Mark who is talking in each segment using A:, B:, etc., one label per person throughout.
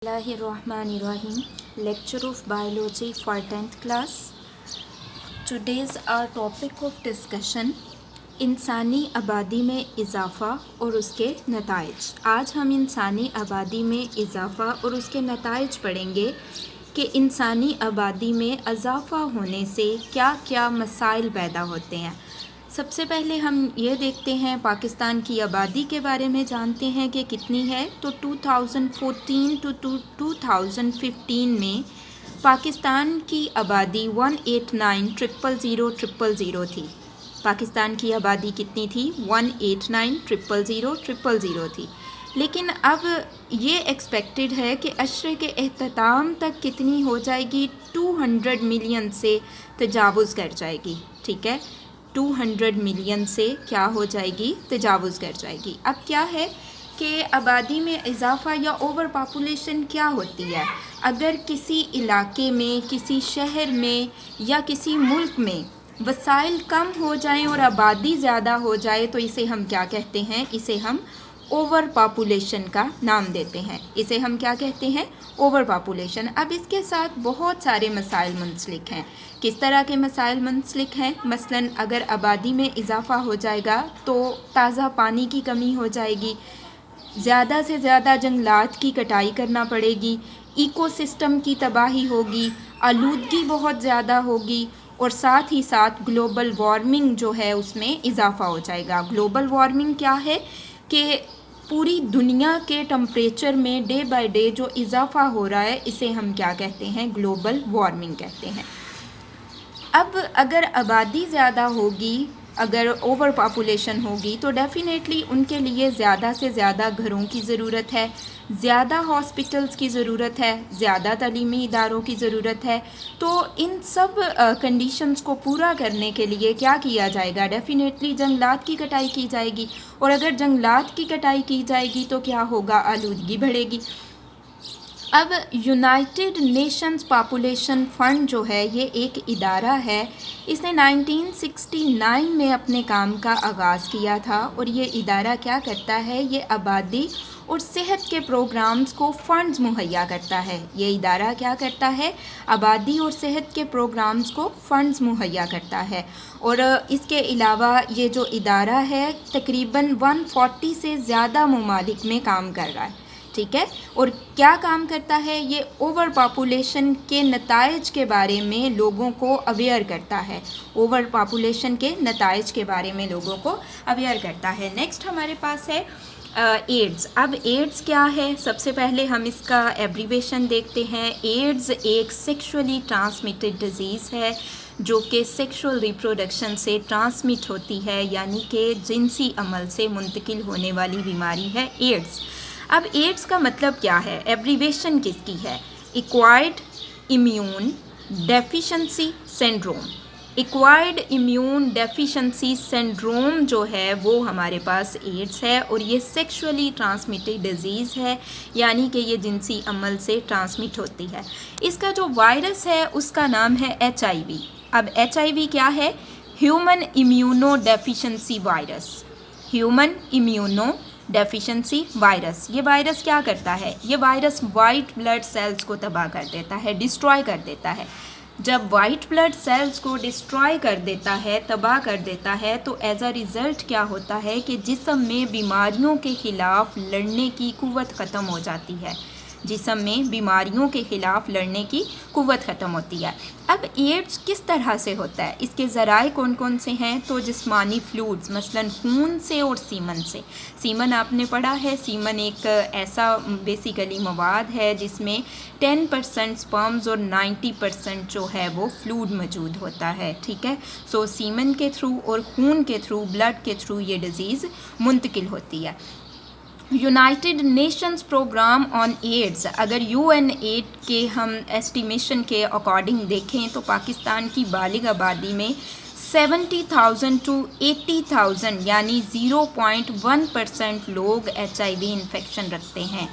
A: Bismillahirrahmanirrahim. Lecture of Biology for 10th class. Today's our topic of discussion इंसानी आबादी में इजाफ़ा और उसके नताइज. आज हम इंसानी आबादी में इजाफ़ा और उसके नताइज पढ़ेंगे कि इंसानी आबादी में इजाफ़ा होने से क्या क्या मसाइल पैदा होते हैं. सबसे पहले हम ये देखते हैं पाकिस्तान की आबादी के बारे में जानते हैं कि कितनी है. तो 2014 to 2015 में पाकिस्तान की आबादी 189,000,000 थी. पाकिस्तान की आबादी कितनी थी? 189,000,000 थी. लेकिन अब ये एक्सपेक्टेड है कि अशरे के अख्ताम तक कितनी हो जाएगी? 200 मिलियन से तजावुज़ कर जाएगी. ठीक है, 200 मिलियन से क्या हो जाएगी? तजावुज़ कर जाएगी. अब क्या है कि आबादी में इजाफ़ा या ओवर पॉपुलेशन क्या होती है? अगर किसी इलाके में, किसी शहर में या किसी मुल्क में वसाइल कम हो जाएं और आबादी ज़्यादा हो जाए तो इसे हम क्या कहते हैं? इसे हम ओवर पॉपुलेशन का नाम देते हैं. इसे हम क्या कहते हैं? Over population. अब इसके साथ बहुत सारे मसाइल मुंसलिक हैं. किस तरह के मसाइल मुंसलिक हैं? मसलन अगर आबादी में इजाफ़ा हो जाएगा तो ताज़ा पानी की कमी हो जाएगी, ज़्यादा से ज़्यादा जंगलात की कटाई करना पड़ेगी, इकोसिस्टम की तबाही होगी, आलूदगी बहुत ज़्यादा होगी और साथ ही साथ ग्लोबल वार्मिंग जो है उसमें इजाफ़ा हो जाएगा. ग्लोबल वार्मिंग क्या है कि पूरी दुनिया के टेम्परेचर में डे बाय डे जो इजाफ़ा हो रहा है इसे हम क्या कहते हैं? ग्लोबल वार्मिंग कहते हैं. अब अगर आबादी ज़्यादा होगी, अगर ओवर पॉपुलेशन होगी तो डेफ़िनेटली उनके लिए ज़्यादा से ज़्यादा घरों की ज़रूरत है, ज़्यादा हॉस्पिटल्स की ज़रूरत है, ज़्यादा तालीमी इदारों की ज़रूरत है. तो इन सब कंडीशंस को पूरा करने के लिए क्या किया जाएगा? डेफ़िनेटली जंगलात की कटाई की जाएगी. और अगर जंगलात की कटाई की जाएगी तो क्या होगा? आलूदगी बढ़ेगी. अब यूनाइटेड नेशंस पॉपुलेशन फ़ंड जो है ये एक इदारा है. इसने 1969 में अपने काम का आगाज़ किया था और ये इदारा क्या करता है? ये आबादी और सेहत के प्रोग्राम्स को फ़ंड्स मुहैया करता है. ये इदारा क्या करता है? आबादी और सेहत के प्रोग्राम्स को फ़ंड्स मुहैया करता है. और इसके अलावा ये जो इदारा है तकरीबन 140 से ज़्यादा ममालिक में काम कर रहा है. ठीक है, और क्या काम करता है? ये ओवर पॉपुलेशन के नताइज के बारे में लोगों को अवेयर करता है. ओवर पॉपुलेशन के नताइज के बारे में लोगों को अवेयर करता है. नेक्स्ट हमारे पास है एड्स. अब एड्स क्या है? सबसे पहले हम इसका एब्रीवेशन देखते हैं. एड्स एक सेक्सुअली ट्रांसमिटेड डिजीज़ है जो कि सेक्सुअल रिप्रोडक्शन से ट्रांसमिट होती है, यानी कि जिनसी अमल से मुंतकिल होने वाली बीमारी है एड्स. अब एड्स का मतलब क्या है? एब्रीवेशन किसकी है? Acquired immune deficiency syndrome. Acquired immune deficiency syndrome जो है वो हमारे पास एड्स है और ये सेक्सुअली ट्रांसमिटेड डिजीज़ है, यानी कि ये जिनसी अमल से ट्रांसमिट होती है. इसका जो वायरस है उसका नाम है HIV. अब HIV क्या है? Human immuno deficiency virus. Human immuno deficiency virus. ये वायरस क्या करता है? ये वायरस वाइट ब्लड सेल्स को तबाह कर देता है, डिस्ट्रॉय कर देता है. जब वाइट ब्लड सेल्स को डिस्ट्रॉय कर देता है, तबाह कर देता है, तो एज अ रिज़ल्ट क्या होता है कि जिस्म में बीमारियों के ख़िलाफ़ लड़ने की क़ुव्वत ख़त्म हो जाती है. जिस्म में बीमारियों के ख़िलाफ़ लड़ने की क़ुव्वत ख़त्म होती है. अब एड्स किस तरह से होता है? इसके ज़राए कौन कौन से हैं? तो जिस्मानी फ्लूइड्स, मसलन खून से और सीमन से. सीमन आपने पढ़ा है. सीमन एक ऐसा बेसिकली मवाद है जिसमें 10% स्पर्म्स और 90% जो है वो फ्लूइड मौजूद होता है. ठीक है, सो सीमन के थ्रू और खून के थ्रू, ब्लड के थ्रू ये डिज़ीज़ मुंतकिल होती है. United Nations programme on AIDS, अगर UN-8 के हम एस्टिमेशन के अकॉर्डिंग देखें तो पाकिस्तान की बालिग आबादी में 70,000 to 80,000 यानी 0.1% लोग HIV इन्फेक्शन रखते हैं.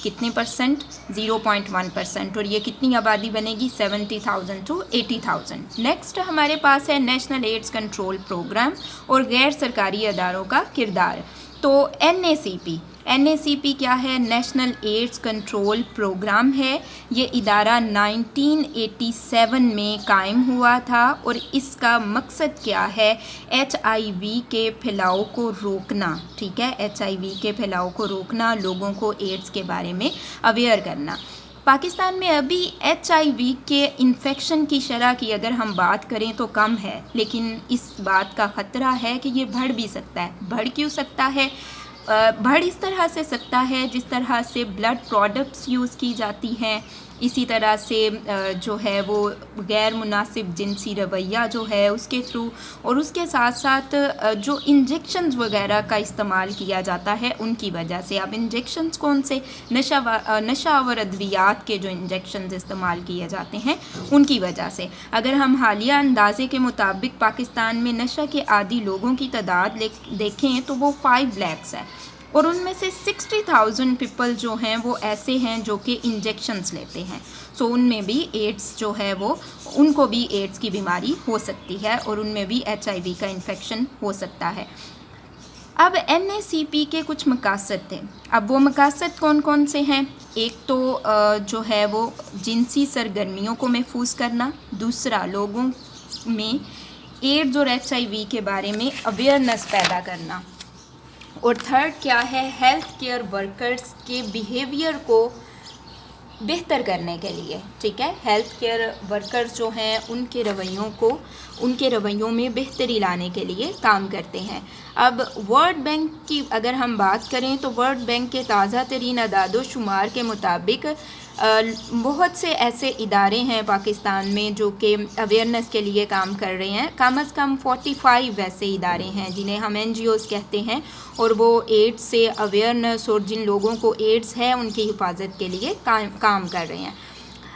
A: कितने परसेंट? 0.1%. और ये कितनी आबादी बनेगी? 70,000 to 80,000. नेक्स्ट हमारे पास है नेशनल एड्स कंट्रोल प्रोग्राम और गैर सरकारी अदारों का किरदार. तो NACP NACP کیا ہے؟ نیشنل ایڈز کنٹرول پروگرام ہے. یہ ادارہ 1987 میں قائم ہوا تھا اور اس کا مقصد کیا ہے؟ HIV کے پھیلاؤ کو روکنا. ٹھیک ہے، HIV کے پھیلاؤ کو روکنا، لوگوں کو ایڈز کے بارے میں اویئر کرنا. پاکستان میں ابھی HIV کے انفیکشن کی شرح کی اگر ہم بات کریں تو کم ہے، لیکن اس بات کا خطرہ ہے کہ یہ بڑھ بھی سکتا ہے. بڑھ کیوں سکتا ہے؟ بڑھ اس طرح سے سکتا ہے جس طرح سے بلڈ پروڈکٹس یوز کی جاتی ہیں، اسی طرح سے جو ہے وہ غیر مناسب جنسی رویہ جو ہے اس کے تھرو، اور اس کے ساتھ ساتھ جو انجیکشنز وغیرہ کا استعمال کیا جاتا ہے ان کی وجہ سے. اب انجیکشنز کون سے؟ نشہ آور ادویات کے جو انجیکشنز استعمال کیے جاتے ہیں ان کی وجہ سے. اگر ہم حالیہ اندازے کے مطابق پاکستان میں نشہ کے عادی لوگوں کی تعداد دیکھیں تو وہ 5 لاکھ ہے، اور ان میں سے 60,000 پیپل جو ہیں وہ ایسے ہیں جو کہ انجیکشنز لیتے ہیں. سو ان میں بھی ایڈز جو ہے وہ ان کو بھی ایڈز کی بیماری ہو سکتی ہے، اور ان میں بھی HIV کا انفیکشن ہو سکتا ہے. اب NACP کے کچھ مقاصد تھے. اب وہ مقاصد کون کون سے ہیں؟ ایک تو جو ہے وہ جنسی سرگرمیوں کو محفوظ کرنا، دوسرا لوگوں میں ایڈز اور HIV کے بارے میں اویئرنیس پیدا کرنا، اور تھرڈ کیا ہے؟ ہیلتھ کیئر ورکرز کے بیہیویئر کو بہتر کرنے کے لیے. ٹھیک ہے، ہیلتھ کیئر ورکرز جو ہیں ان کے رویوں میں بہتری لانے کے لیے کام کرتے ہیں. اب ورلڈ بینک کی اگر ہم بات کریں تو ورلڈ بینک کے تازہ ترین اعداد و شمار کے مطابق بہت سے ایسے ادارے ہیں پاکستان میں جو کہ اویئرنیس کے لیے کام کر رہے ہیں. کم از کم 45 ایسے ادارے ہیں جنہیں ہم NGOs کہتے ہیں، اور وہ ایڈز سے اویئرنیس اور جن لوگوں کو ایڈز ہے ان کی حفاظت کے لیے کام کر رہے ہیں.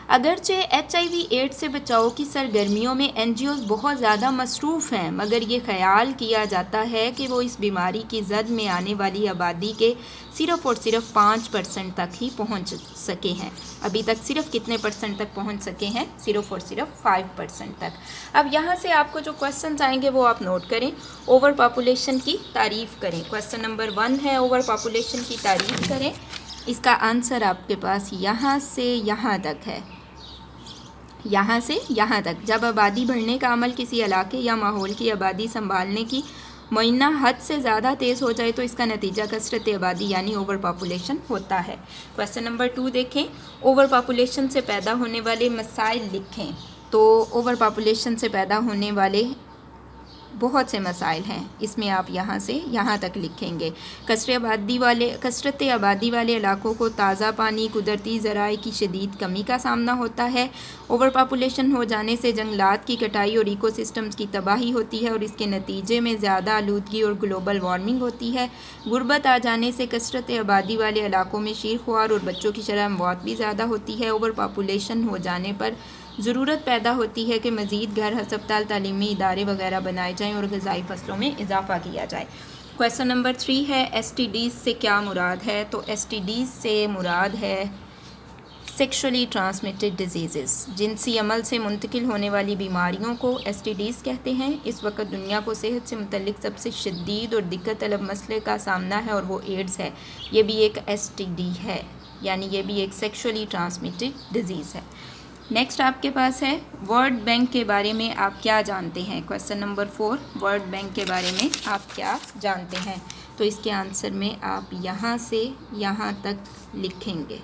A: اگرچہ HIV ایڈز سے بچاؤ کی سرگرمیوں میں NGOs بہت زیادہ مصروف ہیں، مگر یہ خیال کیا جاتا ہے کہ وہ اس بیماری کی زد میں آنے والی آبادی کے صرف اور صرف 5% تک ہی پہنچ سکے ہیں. ابھی تک صرف کتنے % تک پہنچ سکے ہیں؟ صرف اور صرف 5% تک. اب یہاں سے آپ کو جو کویسچنز آئیں گے وہ آپ نوٹ کریں. اوور پاپولیشن کی تعریف کریں. کویسچن نمبر 1 ہے اوور پاپولیشن کی تعریف کریں. اس کا آنسر آپ کے پاس یہاں سے یہاں تک ہے. یہاں سے یہاں تک جب آبادی بڑھنے کا عمل کسی علاقے یا ماحول کی آبادی سنبھالنے کی معینہ حد سے زیادہ تیز ہو جائے تو اس کا نتیجہ کثرت آبادی یعنی اوور پاپولیشن ہوتا ہے. کویسچن نمبر 2 دیکھیں. اوور پاپولیشن سے پیدا ہونے والے مسائل لکھیں. تو اوور پاپولیشن سے پیدا ہونے والے بہت سے مسائل ہیں، اس میں آپ یہاں سے یہاں تک لکھیں گے. کثرت آبادی والے علاقوں کو تازہ پانی، قدرتی ذرائع کی شدید کمی کا سامنا ہوتا ہے. اوور پاپولیشن ہو جانے سے جنگلات کی کٹائی اور ایکو سسٹمز کی تباہی ہوتی ہے، اور اس کے نتیجے میں زیادہ آلودگی اور گلوبل وارمنگ ہوتی ہے. غربت آ جانے سے کثرت آبادی والے علاقوں میں شیرخوار اور بچوں کی شرح موت بھی زیادہ ہوتی ہے. اوور پاپولیشن ہو جانے پر ضرورت پیدا ہوتی ہے کہ مزید گھر، ہسپتال، تعلیمی ادارے وغیرہ بنائے جائیں اور غذائی فصلوں میں اضافہ کیا جائے. کویسچن نمبر 3 ہے STDs سے کیا مراد ہے؟ تو STDs سے مراد ہے سیکشولی ٹرانسمیٹڈ ڈیزیزز. جنسی عمل سے منتقل ہونے والی بیماریوں کو STDs کہتے ہیں. اس وقت دنیا کو صحت سے متعلق سب سے شدید اور دقت طلب مسئلے کا سامنا ہے، اور وہ ایڈز ہے. یہ بھی ایک STD ہے، یعنی یہ بھی ایک سیکشولی ٹرانسمیٹڈ ڈیزیز ہے. نیکسٹ آپ کے پاس ہے ورلڈ بینک کے بارے میں آپ کیا جانتے ہیں. کویسچن نمبر 4 ورلڈ بینک کے بارے میں آپ کیا جانتے ہیں؟ تو اس کے آنسر میں آپ یہاں سے یہاں تک لکھیں گے.